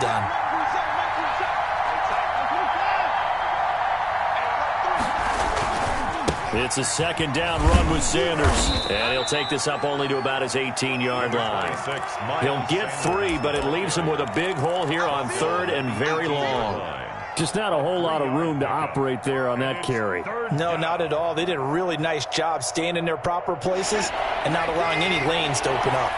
done. It's a second down run with Sanders. And he'll take this up only to about his 18-yard line. He'll get 3, but it leaves him with a big hole here on 3rd and very long. Just not a whole lot of room to operate there on that carry. No, not at all. They did a really nice job staying in their proper places and not allowing any lanes to open up.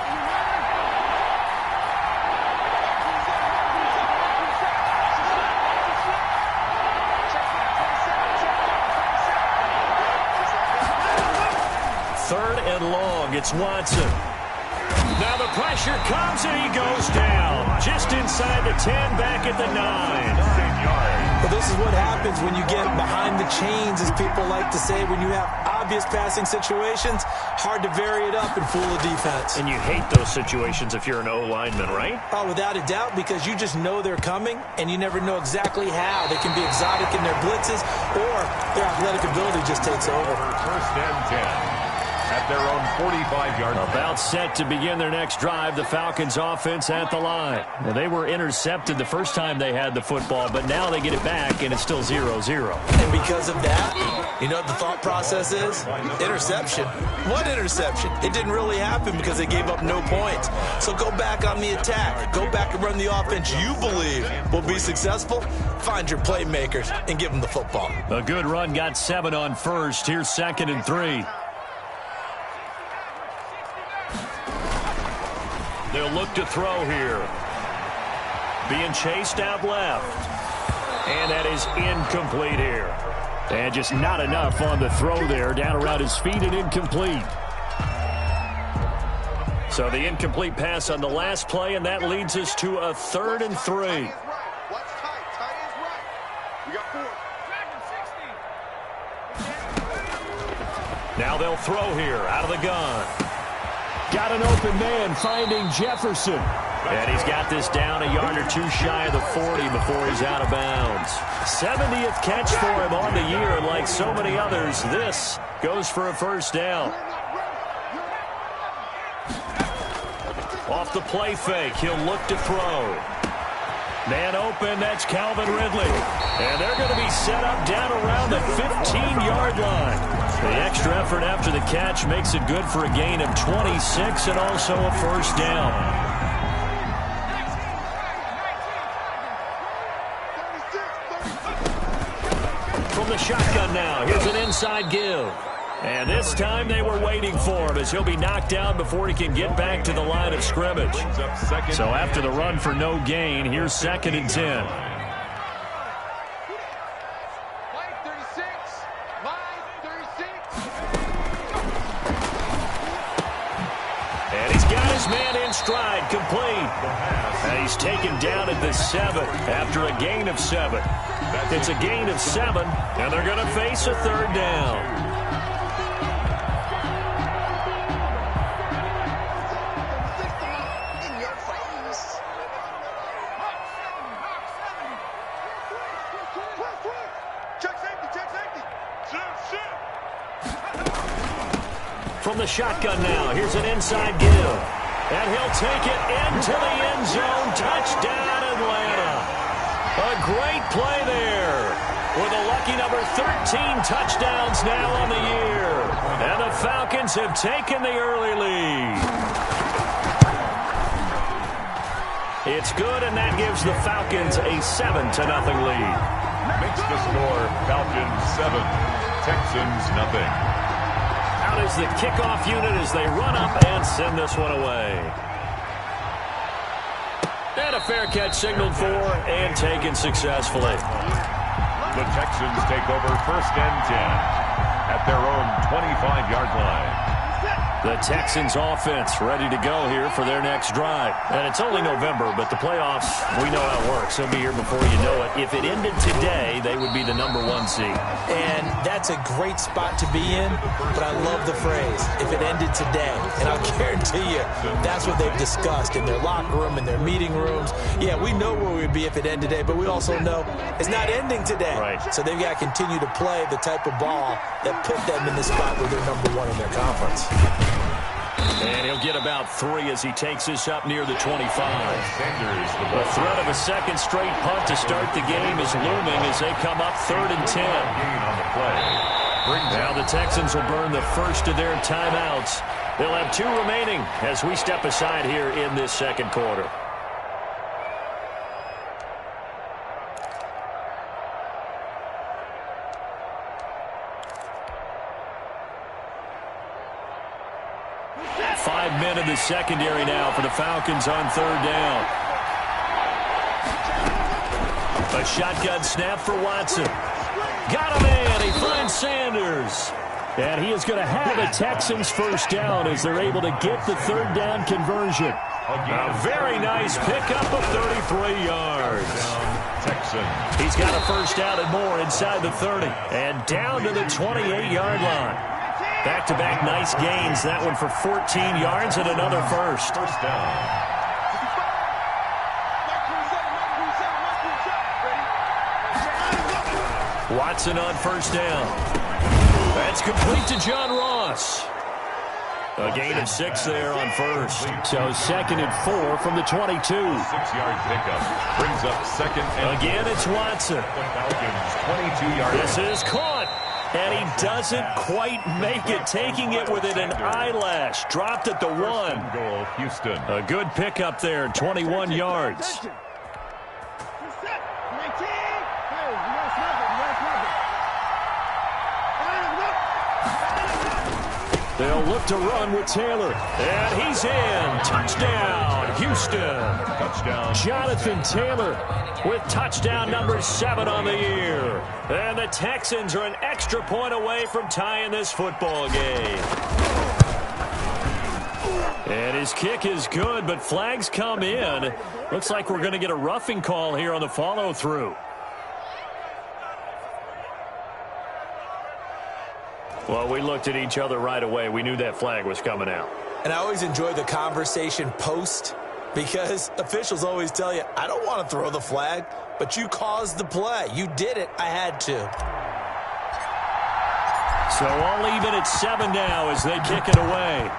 Third and long. It's Watson. Now the pressure comes and he goes down. Just inside the 10, back at the 9. Well, this is what happens when you get behind the chains, as people like to say. When you have obvious passing situations, hard to vary it up and fool the defense. And you hate those situations if you're an O-lineman, right? Oh, without a doubt, because you just know they're coming, and you never know exactly how. They can be exotic in their blitzes, or their athletic ability just takes over. First and 10. At their own 45-yard line. About set to begin their next drive, the Falcons offense at the line. Now, they were intercepted the first time they had the football, but now they get it back, and it's still 0-0. And because of that, you know what the thought process is? Interception. What interception? It didn't really happen because they gave up no points. So go back on the attack. Go back and run the offense you believe will be successful. Find your playmakers and give them the football. A good run got 7 on first. Here's 2nd and 3. They'll look to throw here. Being chased out left. And that is incomplete here. And just not enough on the throw there. Down around his feet and incomplete. So the incomplete pass on the last play, and that leads us to a 3rd and 3. Now they'll throw here out of the gun. Got an open man finding Jefferson. And he's got this down a yard or 2 shy of the 40 before he's out of bounds. 70th catch for him on the year, and like so many others, this goes for a first down. Off the play fake, he'll look to throw. Man open, that's Calvin Ridley. And they're going to be set up down around the 15-yard line. The extra effort after the catch makes it good for a gain of 26 and also a first down. From the shotgun now, here's an inside give. And this time they were waiting for him as he'll be knocked down before he can get back to the line of scrimmage. So after the run for no gain, here's 2nd and 10. And he's got his man in stride, complete. And he's taken down at the 7 after a gain of 7. It's a gain of 7, and they're going to face a 3rd down. From the shotgun now, here's an inside give. And he'll take it into the end zone. Touchdown, Atlanta. A great play there. With a lucky number 13 touchdowns now on the year. And the Falcons have taken the early lead. It's good, and that gives the Falcons a 7-0 lead. Makes the score Falcons 7, Texans nothing. Out is the kickoff unit as they run up and send this one away. And a fair catch signaled for and taken successfully. The Texans take over 1st and 10 at their own 25-yard line. The Texans offense ready to go here for their next drive. And it's only November, but the playoffs, we know how it works. They'll be here before you know it. If it ended today, they would be the number 1 seed. And that's a great spot to be in, but I love the phrase, if it ended today. And I'll guarantee you, that's what they've discussed in their locker room, in their meeting rooms. Yeah, we know where we'd be if it ended today, but we also know it's not ending today. Right. So they've got to continue to play the type of ball that put them in the spot where they're number 1 in their conference. And he'll get about 3 as he takes this up near the 25. The threat of a second straight punt to start the game is looming as they come up 3rd and 10. Now the Texans will burn the first of their timeouts. They'll have 2 remaining as we step aside here in this second quarter. Men in the secondary now for the Falcons on 3rd down. A shotgun snap for Watson. Got a man. He finds Sanders. And he is going to have a Texans first down as they're able to get the 3rd down conversion. A very nice pickup of 33 yards. Texans. He's got a first down and more inside the 30. And down to the 28-yard line. Back-to-back nice gains. That one for 14 yards and another first. First down. Watson on first down. That's complete to John Ross. A gain of 6 there on first. So 2nd and 4 from the 22. 6-yard pickup. Brings up 2nd and... Again, it's Watson. The Falcons, 22 yards. This is caught. And he doesn't quite make it, taking it within an eyelash. Dropped at the 1. Goal, Houston. A good pickup there, 21 yards. They'll look to run with Taylor. And he's in. Touchdown, Houston. Touchdown. Jonathan Taylor with touchdown number 7 on the year. And the Texans are an extra point away from tying this football game. And his kick is good, but flags come in. Looks like we're going to get a roughing call here on the follow-through. Well, we looked at each other right away. We knew that flag was coming out. And I always enjoy the conversation post because officials always tell you, I don't want to throw the flag, but you caused the play. You did it. I had to. So all even at 7 now as they kick it away.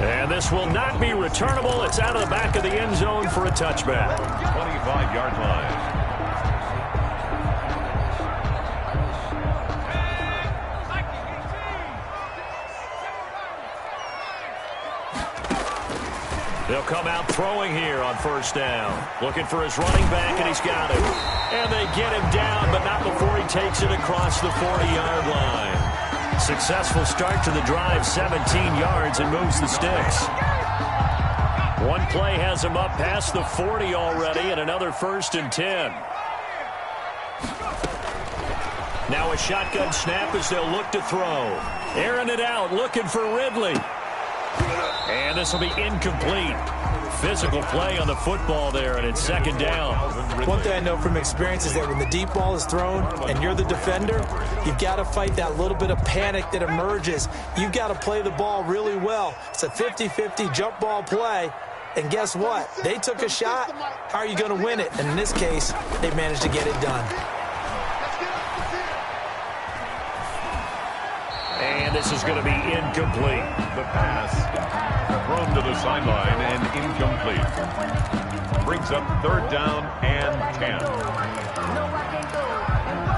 And this will not be returnable. It's out of the back of the end zone for a touchback. 25-yard line. They'll come out throwing here on first down. Looking for his running back, and he's got it. And they get him down, but not before he takes it across the 40-yard line. Successful start to the drive, 17 yards, and moves the sticks. One play has him up past the 40 already, and another 1st and 10. Now a shotgun snap as they'll look to throw. Airing it out, looking for Ridley. And this will be incomplete. Physical play on the football there, and it's 2nd down. One thing I know from experience is that when the deep ball is thrown and you're the defender, you've got to fight that little bit of panic that emerges. You've got to play the ball really well. It's a 50-50 jump ball play. And guess what? They took a shot. How are you going to win it? And in this case, they managed to get it done. And this is going to be incomplete. The pass thrown to the sideline and incomplete. Brings up 3rd down and 10.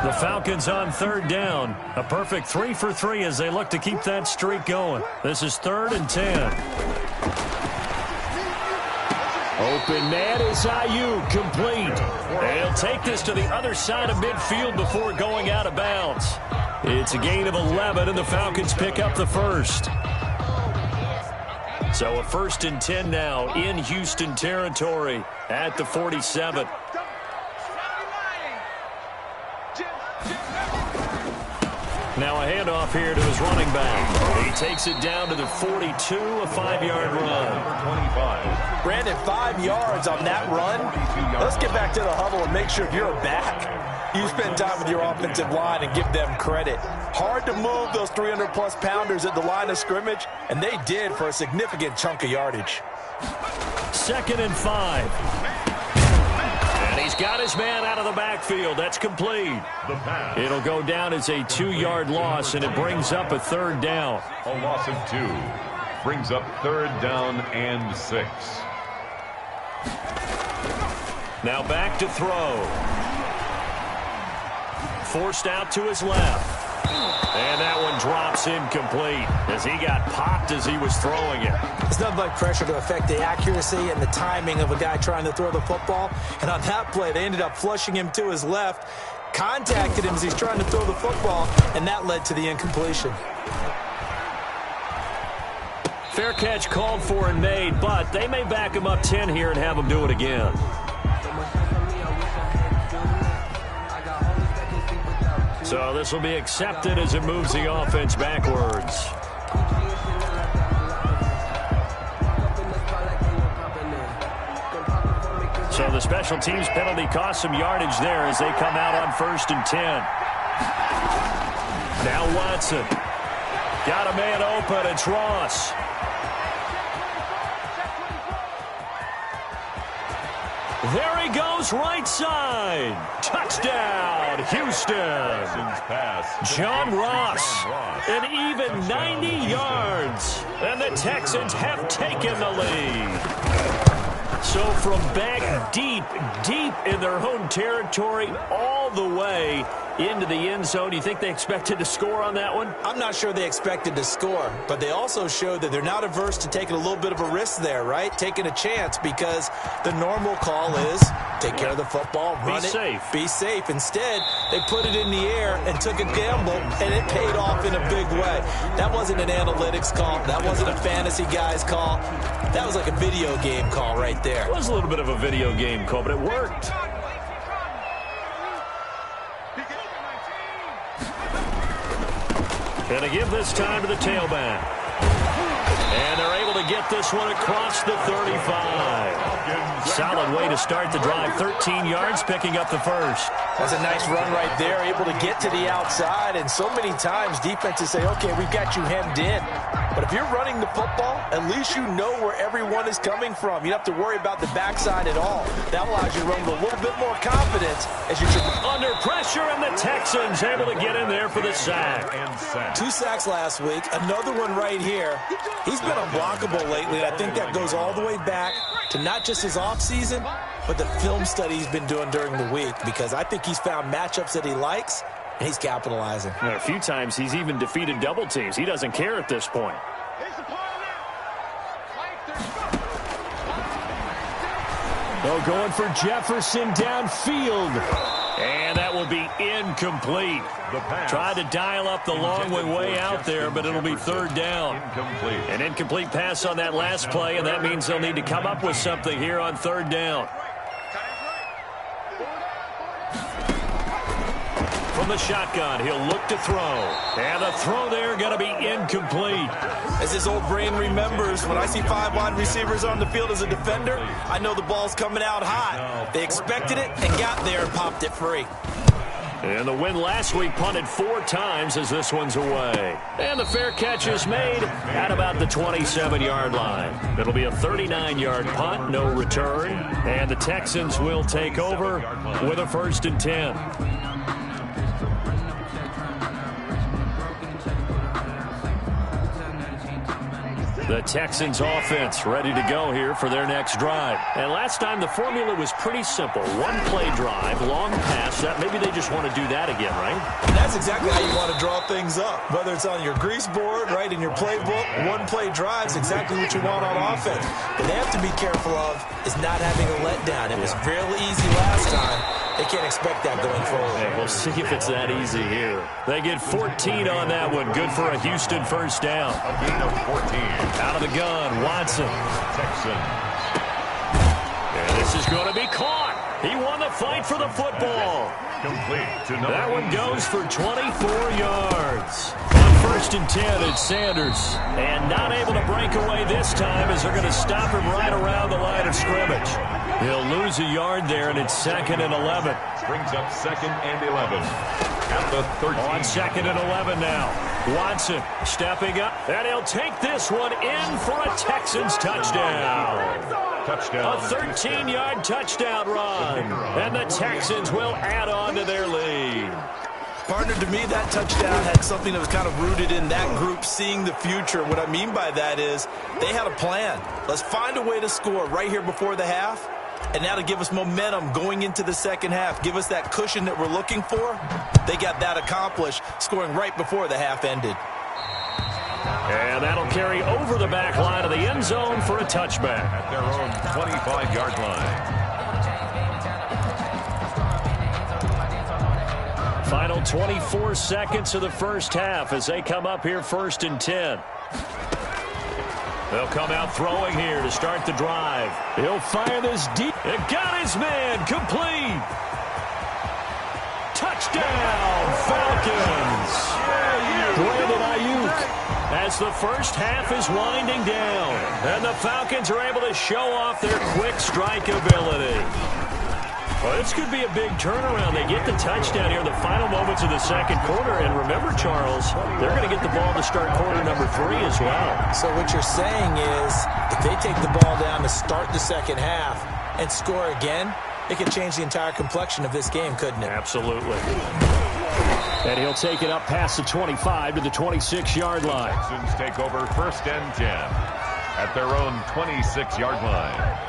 The Falcons on 3rd down. A perfect 3 for 3 as they look to keep that streak going. This is 3rd and 10. Open man is Ayuk, complete. They'll take this to the other side of midfield before going out of bounds. It's a gain of 11, and the Falcons pick up the first. So a 1st and 10 now in Houston territory at the 47. Now a handoff here to his running back. He takes it down to the 42, a 5-yard run. 25. Brandon, 5 yards on that run. Let's get back to the huddle and make sure you're back. You spend time with your offensive line and give them credit. Hard to move those 300-plus pounders at the line of scrimmage, and they did for a significant chunk of yardage. 2nd and 5. And he He's got his man out of the backfield. That's complete. It'll go down as a 2-yard loss, and it brings up a third down. A loss of 2. Brings up third down and 6. Now back to throw. Forced out to his left. And that one drops incomplete as he got popped as he was throwing it. It's nothing but pressure to affect the accuracy and the timing of a guy trying to throw the football. And on that play, they ended up flushing him to his left, contacted him as he's trying to throw the football, and that led to the incompletion. Fair catch called for and made, but they may back him up 10 here and have him do it again. So this will be accepted as it moves the offense backwards. So the special teams penalty cost some yardage there as they come out on 1st and 10. Now Watson. Got a man open. It's Ross. There he goes, right side. Touchdown, Houston. John Ross, an even 90 yards. And the Texans have taken the lead. So from back deep in their own territory, all the way into the end zone. Do you think they expected to score on that one? I'm not sure they expected to score, but they also showed that they're not averse to taking a little bit of a risk there, right? Taking a chance, because the normal call is take care of the football, run it, be safe. Instead, they put it in the air and took a gamble, and it paid off in a big way. That wasn't an analytics call. That wasn't a fantasy guy's call. That was like a video game call right there. It was a little bit of a video game call, but it worked. And to give this time to the tailback. And they're able to get this one across the 35. Solid way to start the drive. 13 yards, picking up the first. That's a nice run right there. Able to get to the outside. And so many times defenses say, okay, we've got you hemmed in. But if you're running the football, at least you know where everyone is coming from. You don't have to worry about the backside at all. That allows you to run with a little bit more confidence as you're under pressure, and the Texans able to get in there for the sack. 2 sacks last week. Another one right here. He's been unblockable lately, and I think that goes all the way back to not just his offseason, but the film study he's been doing during the week, because I think he's found matchups that he likes, and he's capitalizing. And a few times he's even defeated double teams. He doesn't care at this point. Oh, going for Jefferson downfield. And that will be incomplete. Tried to dial up the long way out there, but it'll be third down. An incomplete pass on that last play, and that means they'll need to come up with something here on third down. From the shotgun, he'll look to throw. And the throw there going to be incomplete. As his old brain remembers, when I see 5 wide receivers on the field as a defender, I know the ball's coming out hot. They expected it and got there and popped it free. And the win last week punted 4 times as this one's away. And the fair catch is made at about the 27-yard line. It'll be a 39-yard punt, no return. And the Texans will take over with a 1st and 10. The Texans offense ready to go here for their next drive. And last time the formula was pretty simple. 1-play drive, long pass. That maybe they just want to do that again, right? And that's exactly how you want to draw things up. Whether it's on your grease board, right, in your playbook, 1-play drive is exactly what you want on offense. What they have to be careful of is not having a letdown. It was fairly easy last time. They can't expect that going forward. Yeah, we'll see if it's that easy here. They get 14 on that one. Good for a Houston first down. A gain of 14. Out of the gun, Watson. Texans. And this is going to be caught. He won the fight for the football. Complete to number that one goes for 24 yards. On 1st and 10, it's Sanders. And not able to break away this time as they're going to stop him right around the line of scrimmage. He'll lose a yard there, and it's 2nd and 11. Brings up 2nd and 11. At the 13. On 2nd and 11 now. Watson stepping up, and he'll take this one in for a Texans touchdown. touchdown. A 13-yard touchdown run. And the Texans will add on to their lead. Partner, to me, that touchdown had something that was kind of rooted in that group seeing the future. What I mean by that is they had a plan. Let's find a way to score right here before the half, and that'll give us momentum going into the second half, give us that cushion that we're looking for. They got that accomplished, scoring right before the half ended. And that'll carry over the back line of the end zone for a touchback. At their own 25-yard line. Final 24 seconds of the first half as they come up here 1st and 10. They'll come out throwing here to start the drive. He'll fire this deep. It got his man complete. Touchdown, Falcons. Brandon Ayuk. As the first half is winding down, and the Falcons are able to show off their quick strike ability. Well, this could be a big turnaround. They get the touchdown here in the final moments of the second quarter. And remember, Charles, they're going to get the ball to start quarter number 3 as well. So what you're saying is if they take the ball down to start the second half and score again, it could change the entire complexion of this game, couldn't it? Absolutely. And he'll take it up past the 25 to the 26-yard line. Texans take over 1st and 10 at their own 26-yard line.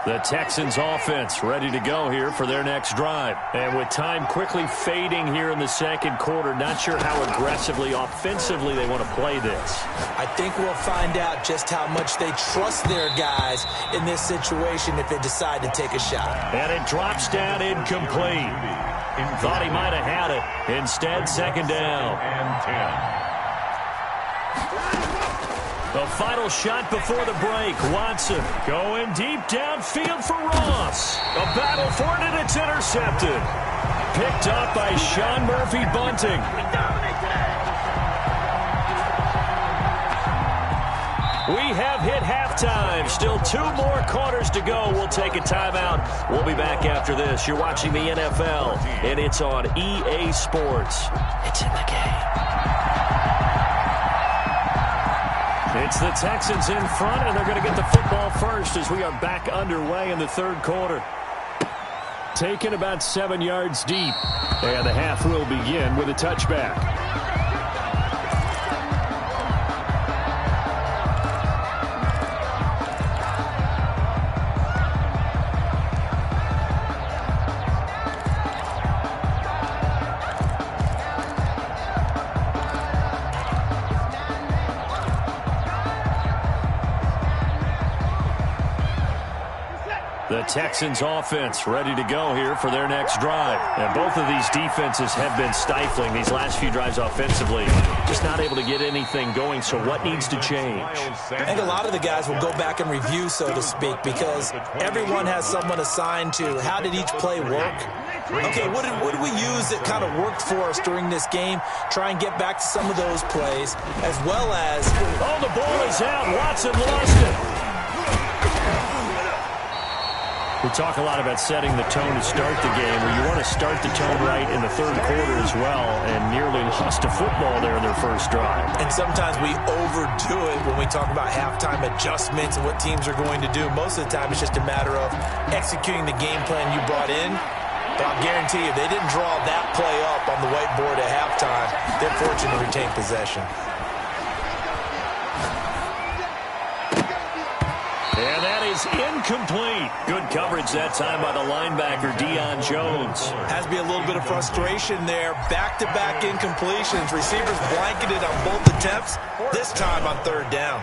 The Texans offense ready to go here for their next drive. And with time quickly fading here in the second quarter, not sure how aggressively, offensively they want to play this. I think we'll find out just how much they trust their guys in this situation if they decide to take a shot. And it drops down incomplete. Thought he might have had it. Instead, second down. And 10. The final shot before the break. Watson going deep downfield for Ross. A battle for it, and it's intercepted. Picked up by Sean Murphy-Bunting. We have hit halftime. Still 2 more quarters to go. We'll take a timeout. We'll be back after this. You're watching the NFL, and it's on EA Sports. It's in the game. It's the Texans in front, and they're going to get the football first as we are back underway in the third quarter. Taken about 7 yards deep, and the half will begin with a touchback. The Texans offense ready to go here for their next drive. And both of these defenses have been stifling these last few drives offensively. Just not able to get anything going, so what needs to change? I think a lot of the guys will go back and review, so to speak, because everyone has someone assigned to how did each play work. Okay, what did we use that kind of worked for us during this game? Try and get back to some of those plays, as well as... Oh, the ball is out. Watson lost it. We talk a lot about setting the tone to start the game. Well, you want to start the tone right in the third quarter as well, and nearly lost to football there in their first drive. And sometimes we overdo it when we talk about halftime adjustments and what teams are going to do. Most of the time, it's just a matter of executing the game plan you brought in. But I'll guarantee you, they didn't draw that play up on the whiteboard at halftime. They're fortunate to retain possession. And that is incomplete. Good coverage that time by the linebacker, Deion Jones. Has to be a little bit of frustration there. Back-to-back incompletions. Receivers blanketed on both attempts, this time on third down.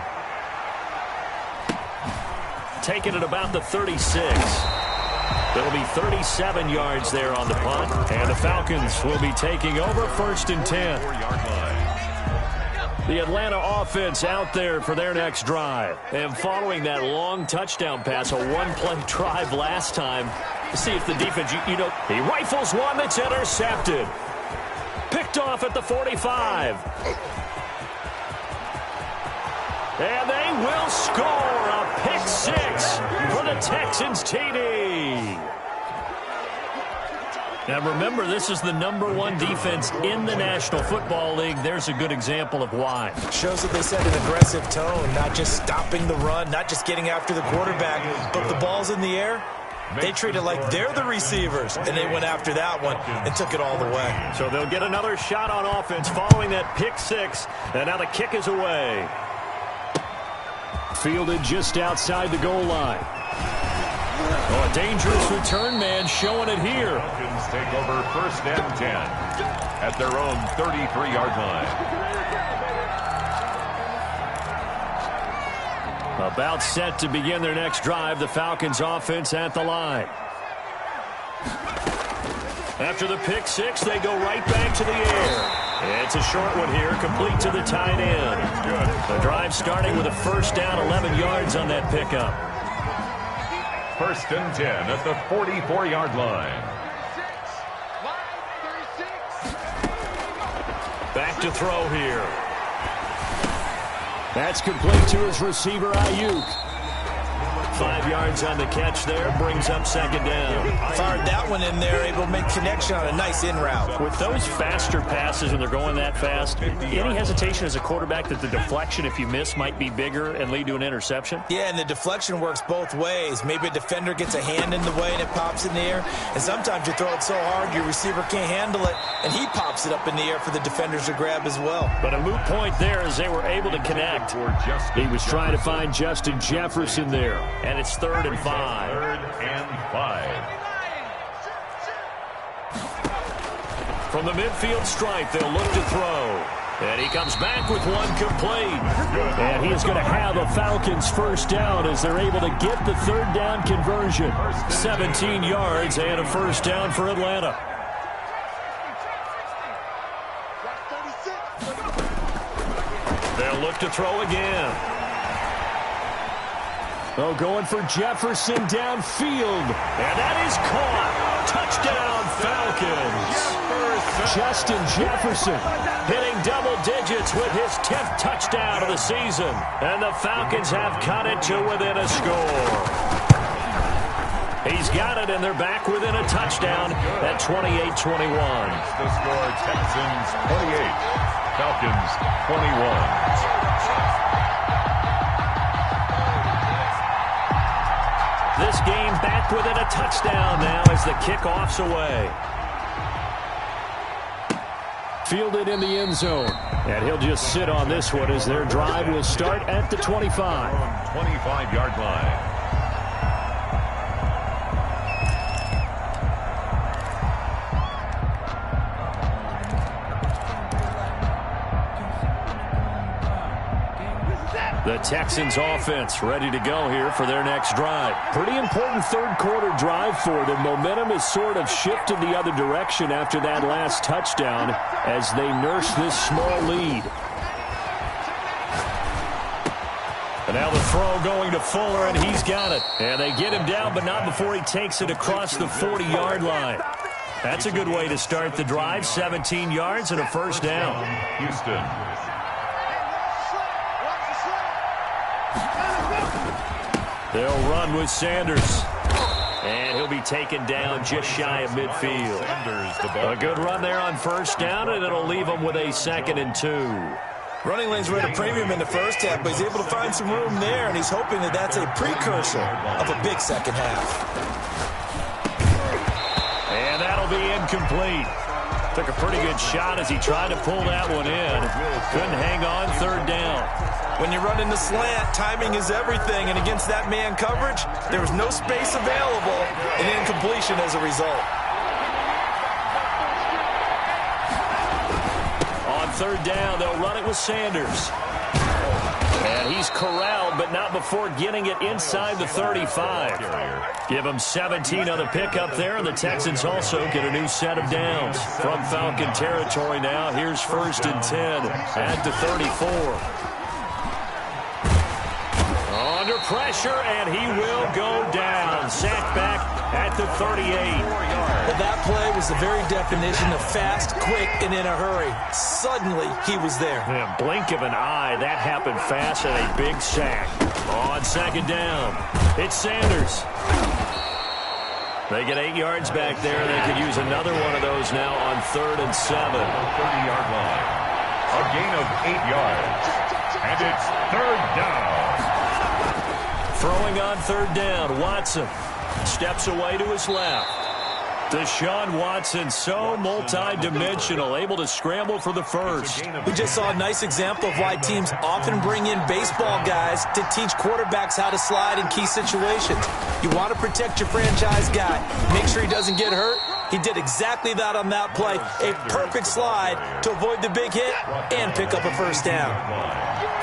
Taking it about the 36. There'll be 37 yards there on the punt. And the Falcons will be taking over 1st and 10. 4-yard line. The Atlanta offense out there for their next drive. And following that long touchdown pass, a one-play drive last time, to see if the defense, he rifles one that's intercepted. Picked off at the 45. And they will score a pick six for the Texans TD. Now remember, this is the #1 defense in the National Football League. There's a good example of why. Shows that they set an aggressive tone, not just stopping the run, not just getting after the quarterback, but the ball's in the air. They treat it like they're the receivers, and they went after that one and took it all the way. So they'll get another shot on offense following that pick six, and now the kick is away. Fielded just outside the goal line. Oh, a dangerous return man showing it here. Falcons take over 1st and 10 at their own 33-yard line. About set to begin their next drive, the Falcons offense at the line. After the pick six, they go right back to the air. It's a short one here, complete to the tight end. The drive starting with a 1st down, 11 yards on that pickup. 1st and 10 at the 44-yard line. Back to throw here. That's complete to his receiver, Ayuk. 5 yards on the catch there, brings up 2nd down. Fired that one in there, able to make connection on a nice in route. With those faster passes, when they're going that fast, any hesitation as a quarterback that the deflection, if you miss, might be bigger and lead to an interception? Yeah, and the deflection works both ways. Maybe a defender gets a hand in the way and it pops in the air. And sometimes you throw it so hard your receiver can't handle it, and he pops it up in the air for the defenders to grab as well. But a moot point there as they were able to connect. He was trying to find Justin Jefferson there. And it's 3rd and 5. 3rd and 5. From the midfield stripe, they'll look to throw. And he comes back with one complete. And he is going to have a Falcons 1st down as they're able to get the 3rd down conversion. 17 yards and a 1st down for Atlanta. They'll look to throw again. Oh, going for Jefferson downfield. And that is caught. Touchdown, Falcons. Justin Jefferson hitting double digits with his 10th touchdown of the season. And the Falcons have cut it to within a score. He's got it, and they're back within a touchdown at 28-21. The score, Texans 28, Falcons 21. This game back within a touchdown now as the kickoff's away. Fielded in the end zone. And he'll just sit on this one as their drive will start at the 25. 25-yard line. The Texans offense ready to go here for their next drive. Pretty important 3rd quarter drive for them. Momentum has sort of shifted the other direction after that last touchdown as they nurse this small lead. And now the throw going to Fuller, and he's got it. And they get him down, but not before he takes it across the 40-yard line. That's a good way to start the drive. 17 yards and a 1st down. Houston. They'll run with Sanders. And he'll be taken down just shy of midfield. A good run there on 1st down, and it'll leave them with a 2nd and 2. Running lanes were at a premium in the first half, but he's able to find some room there, and he's hoping that that's a precursor of a big second half. And that'll be incomplete. Took a pretty good shot as he tried to pull that one in. Couldn't hang on 3rd down. When you run in the slant, timing is everything, and against that man coverage, there was no space available, and incompletion as a result. On 3rd down, they'll run it with Sanders. And he's corralled, but not before getting it inside the 35. Give him 17 on the pickup there, and the Texans also get a new set of downs. From Falcon territory now, here's 1st and 10 at the 34. Under under pressure, and he will go down. Sacked back at the 38. Well, that play was the very definition of fast, quick, and in a hurry. Suddenly, he was there. In a blink of an eye, that happened fast, and a big sack. On second down, it's Sanders. They get 8 yards back there. They could use another one of those now on 3rd and 7. 30-yard line. A gain of 8 yards. And it's 3rd down. Throwing on 3rd down, Watson steps away to his left. Deshaun Watson, so multi-dimensional, able to scramble for the first. We just saw a nice example of why teams often bring in baseball guys to teach quarterbacks how to slide in key situations. You want to protect your franchise guy. Make sure he doesn't get hurt. He did exactly that on that play. A perfect slide to avoid the big hit and pick up a first down.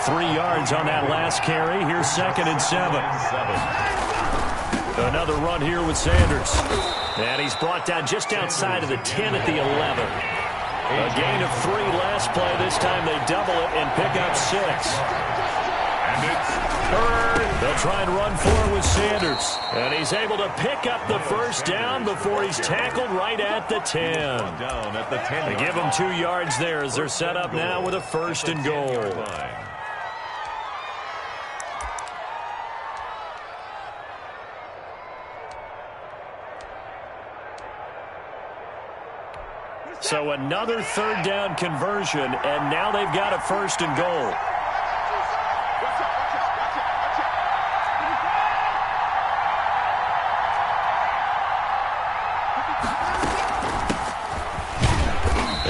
3 yards on that last carry. Here's 2nd and 7. Another run here with Sanders. And he's brought down just outside of the 10 at the 11. A gain of 3 last play. This time they double it and pick up 6. And it's 3rd. They'll try and run 4 with Sanders. And he's able to pick up the first down before he's tackled right at the 10. Down at the 10. They give him 2 yards there as they're set up now with a 1st and goal. So another 3rd down conversion, and now they've got a 1st and goal.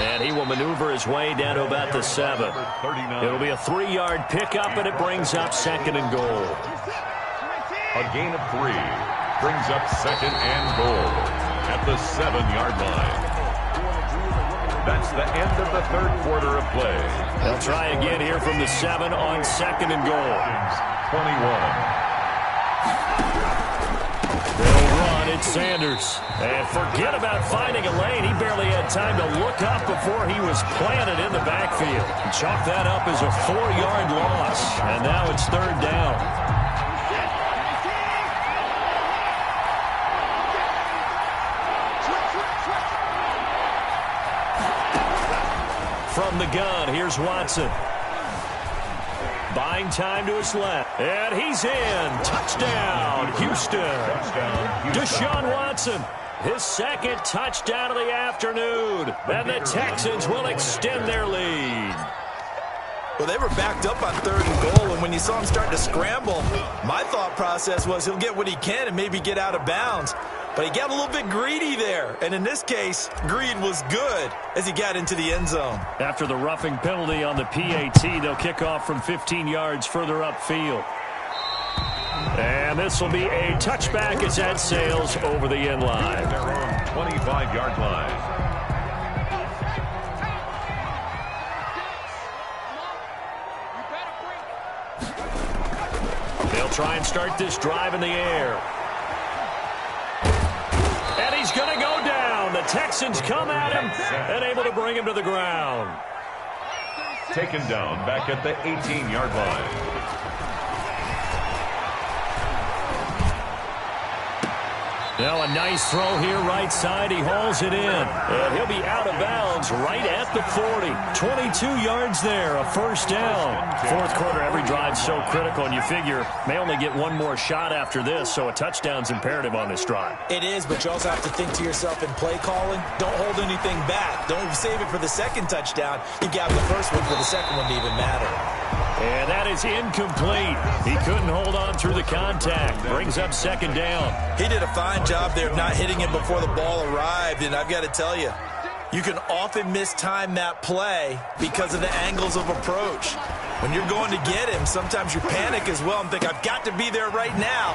And he will maneuver his way down to about the 7. It'll be a 3-yard pickup, and it brings up 2nd and goal. A gain of 3 brings up 2nd and goal at the 7-yard line. That's the end of the 3rd quarter of play. They'll try again here from the 7 on 2nd and goal. 21. They'll run. It's Sanders. And forget about finding a lane. He barely had time to look up before he was planted in the backfield. Chalk that up as a 4-yard loss. And now it's 3rd down. From the gun, here's Watson. Buying time to his left. And he's in. Touchdown, Houston. Deshaun Watson, his 2nd touchdown of the afternoon. And the Texans will extend their lead. Well, they were backed up on 3rd and goal, and when you saw him start to scramble, my thought process was he'll get what he can and maybe get out of bounds. But he got a little bit greedy there. And in this case, greed was good as he got into the end zone. After the roughing penalty on the PAT, they'll kick off from 15 yards further upfield. And this will be a touchback as that sails over the end line. Their own 25-yard line. They'll try and start this drive in the air. And he's going to go down. The Texans come at him and able to bring him to the ground. Taken down back at the 18-yard line. Now a nice throw here right side. He hauls it in. And he'll be out of bounds right at the 40. 22 yards there, a first down. 4th quarter, every drive so critical, and you figure may only get one more shot after this, so a touchdown's imperative on this drive. It is, but you also have to think to yourself in play calling, don't hold anything back. Don't save it for the 2nd touchdown. You got the first one for the 2nd one to even matter. And that is incomplete. He couldn't hold on through the contact. Brings up 2nd down. He did a fine job there of not hitting him before the ball arrived, and I've got to tell you, you can often mistime that play because of the angles of approach. When you're going to get him, sometimes you panic as well and think, I've got to be there right now.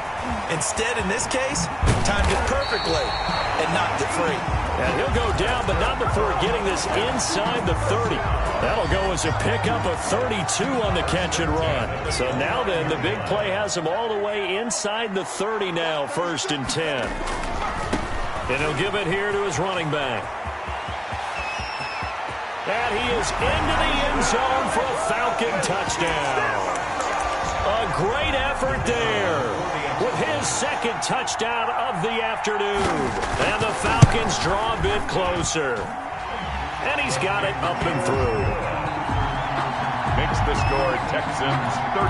Instead, in this case, timed it perfectly and knocked it free. And he'll go down, but not before getting this inside the 30. That'll go as a pickup of 32 on the catch and run. So now then, the big play has him all the way inside the 30 now, 1st and 10. And he'll give it here to his running back. And he is into the end zone for a Falcon touchdown. A great effort there. second touchdown of the afternoon. And the Falcons draw a bit closer. And he's got it up and through. Makes the score Texans 35,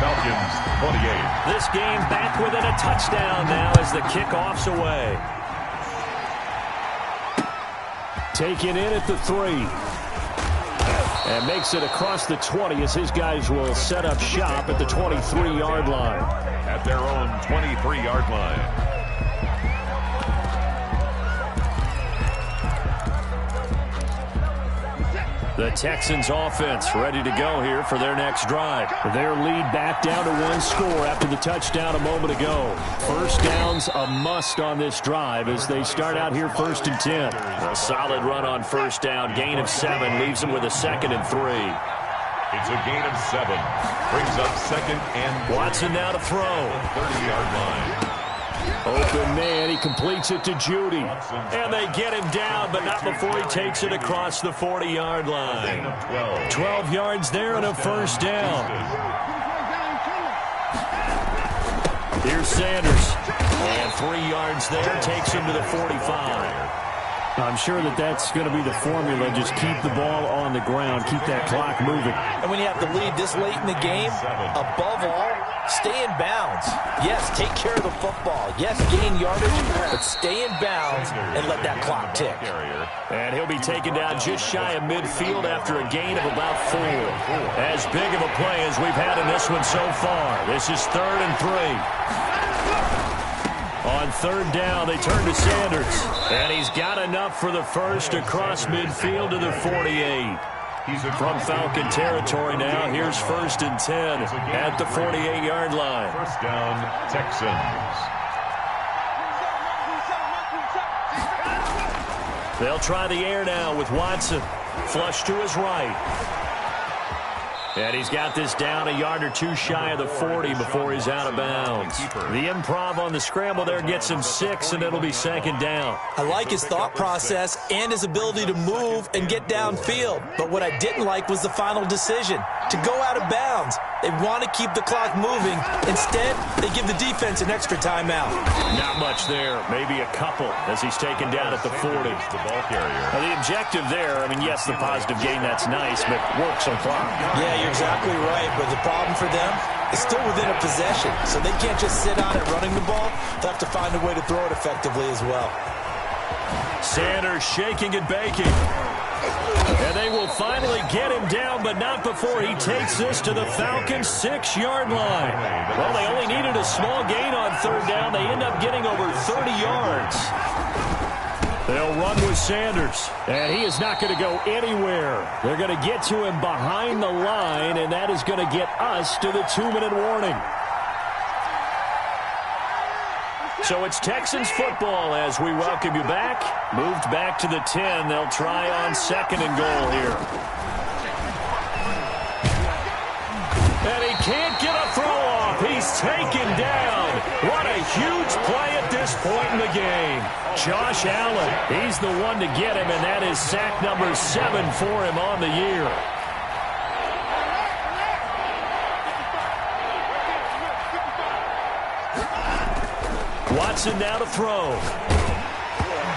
Falcons 28. This game back within a touchdown now as the kickoff's away. Taken in at the 3. And makes it across the 20 as his guys will set up shop at the 23-yard line. At their own 23-yard line. The Texans offense ready to go here for their next drive. Their lead back down to 1 score after the touchdown a moment ago. First down's a must on this drive as they start out here 1st and 10. A solid run on first down. Gain of 7 leaves them with a 2nd and 3. It's a gain of 7. Brings up 2nd and Watson now to throw. 30-yard line. Open man, he completes it to Judy. And they get him down, but not before he takes it across the 40-yard line. 12 yards there and a first down. Here's Sanders. And 3 yards there, takes him to the 45. I'm sure that's going to be the formula. Just keep the ball on the ground. Keep that clock moving. And when you have to lead this late in the game, above all, stay in bounds. Yes, take care of the football. Yes, gain yardage, but stay in bounds and let that clock tick. And he'll be taken down just shy of midfield after a gain of about 4. As big of a play as we've had in this one so far. This is 3rd and 3. On 3rd down, they turn to Sanders. And he's got enough for the first across midfield to the 48. From Falcon territory now, here's 1st and 10 at the 48-yard line. First down, Texans. They'll try the air now with Watson. Flush to his right. And he's got this down a yard or 2 shy of the 40 before he's out of bounds. The improv on the scramble there gets him 6, and it'll be 2nd down. I like his thought process and his ability to move and get downfield. But what I didn't like was the final decision, to go out of bounds. They want to keep the clock moving. Instead, they give the defense an extra timeout. Not much there. Maybe a couple as he's taken down at the 40. The ball carrier. Now, the objective there, I mean, yes, the positive gain, that's nice, but work some clock. Yeah, you're exactly right. But the problem for them is still within a possession. So they can't just sit on it running the ball. They'll have to find a way to throw it effectively as well. Sanders shaking and baking. And they will finally get him down, but not before he takes this to the Falcons' 6-yard line. Well, they only needed a small gain on 3rd down. They end up getting over 30 yards. They'll run with Sanders, and he is not going to go anywhere. They're going to get to him behind the line, and that is going to get us to the 2-minute warning. So it's Texans football as we welcome you back. Moved back to the 10. They'll try on 2nd and goal here. And he can't get a throw off. He's taken down. What a huge play at this point in the game. Josh Allen, he's the one to get him, and that is sack number 7 for him on the year. Watson now to throw.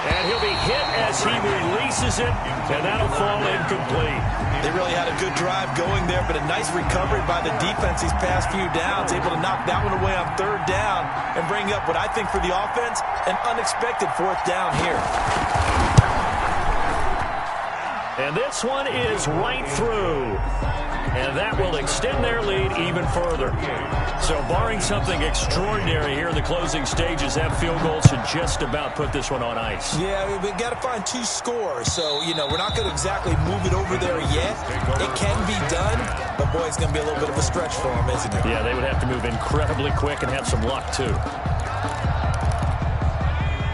And he'll be hit as he releases it, and that'll fall incomplete. They really had a good drive going there, but a nice recovery by the defense these past few downs, able to knock that one away on 3rd down and bring up what I think for the offense, an unexpected 4th down here. And this one is right through. And that will extend their lead even further. So barring something extraordinary here in the closing stages, that field goal should just about put this one on ice. Yeah, we've got to find 2 scores. So, we're not going to exactly move it over there yet. It can be done, but boy, it's going to be a little bit of a stretch for them, isn't it? Yeah, they would have to move incredibly quick and have some luck, too.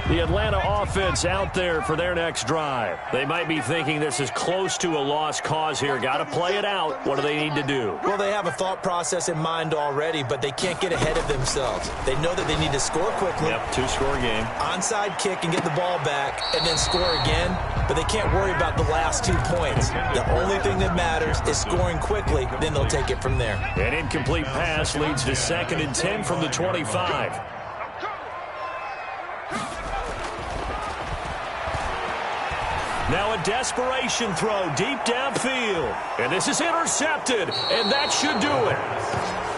The Atlanta offense out there for their next drive. They might be thinking this is close to a lost cause here. Got to play it out. What do they need to do? Well, they have a thought process in mind already, but they can't get ahead of themselves. They know that they need to score quickly. Yep, two-score game. Onside kick and get the ball back and then score again, but they can't worry about the last 2 points. The only thing that matters is scoring quickly, then they'll take it from there. An incomplete pass leads to 2nd and 10 from the 25. Now a desperation throw deep downfield. And this is intercepted, and that should do it.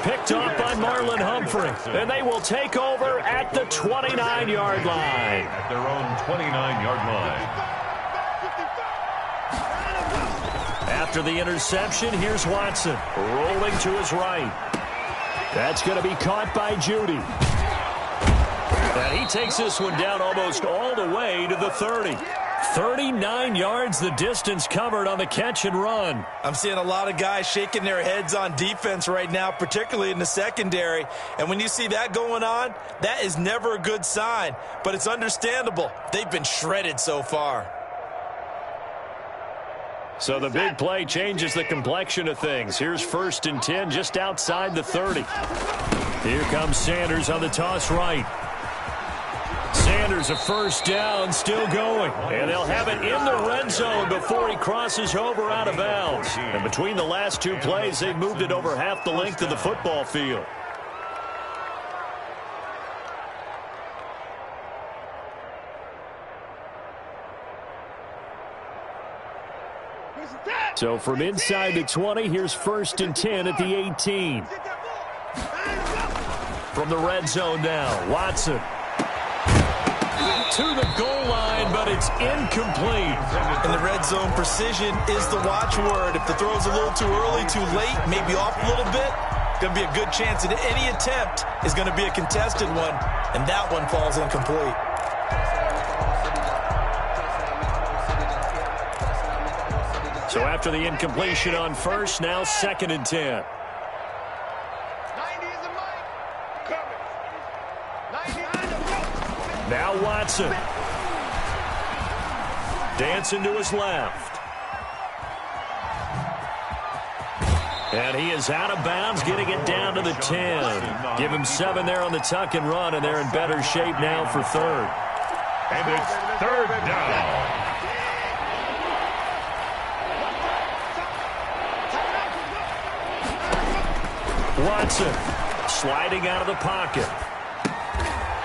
Picked off by Marlon Humphrey. And they will take over at the 29-yard line. At their own 29-yard line. After the interception, here's Watson. Rolling to his right. That's going to be caught by Judy. And he takes this one down almost all the way to the 30. 39 yards the distance covered on the catch and run. I'm seeing a lot of guys shaking their heads on defense right now, particularly in the secondary. And when you see that going on, that is never a good sign. But it's understandable. They've been shredded so far. So the big play changes the complexion of things. Here's 1st and 10 just outside the 30. Here comes Sanders on the toss right. Sanders a first down, still going. And they'll have it in the red zone before he crosses over out of bounds. And between the last 2 plays, they've moved it over half the length of the football field. So from inside the 20, here's 1st and 10 at the 18. From the red zone now, Watson. To the goal line, but it's incomplete. In the red zone, precision is the watchword. If the throw's a little too early, too late, maybe off a little bit, going to be a good chance that any attempt is going to be a contested one, and that one falls incomplete. So after the incompletion on first, now 2nd and 10. Now Watson. Dancing to his left. And he is out of bounds, getting it down to the 10. Give him 7 there on the tuck and run, and they're in better shape now for 3rd. And it's 3rd down. Watson sliding out of the pocket.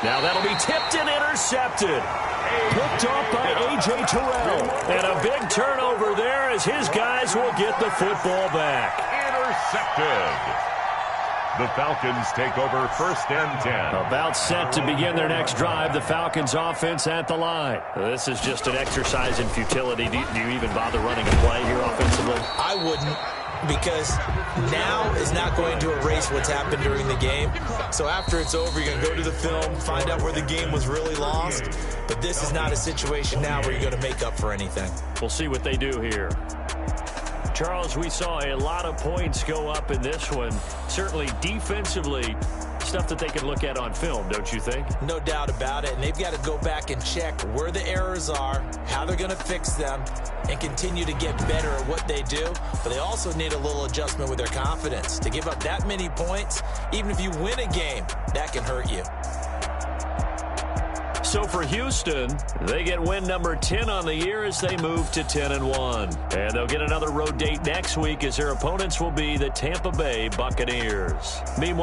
Now that'll be tipped and intercepted. Picked off by A.J. Terrell. And a big turnover there as his guys will get the football back. Intercepted. The Falcons take over 1st and 10. About set to begin their next drive. The Falcons offense at the line. This is just an exercise in futility. Do you even bother running a play here offensively? I wouldn't, because now is not going to erase what's happened during the game. So after it's over, you're going to go to the film, find out where the game was really lost. But this is not a situation now where you're going to make up for anything. We'll see what they do here. Charles, we saw a lot of points go up in this one. Certainly defensively, stuff that they can look at on film, don't you think? No doubt about it. And they've got to go back and check where the errors are, how they're going to fix them, and continue to get better at what they do. But they also need a little adjustment with their confidence. To give up that many points, even if you win a game, that can hurt you. So for Houston, they get win number 10 on the year as they move to 10-1. And they'll get another road date next week as their opponents will be the Tampa Bay Buccaneers. Meanwhile,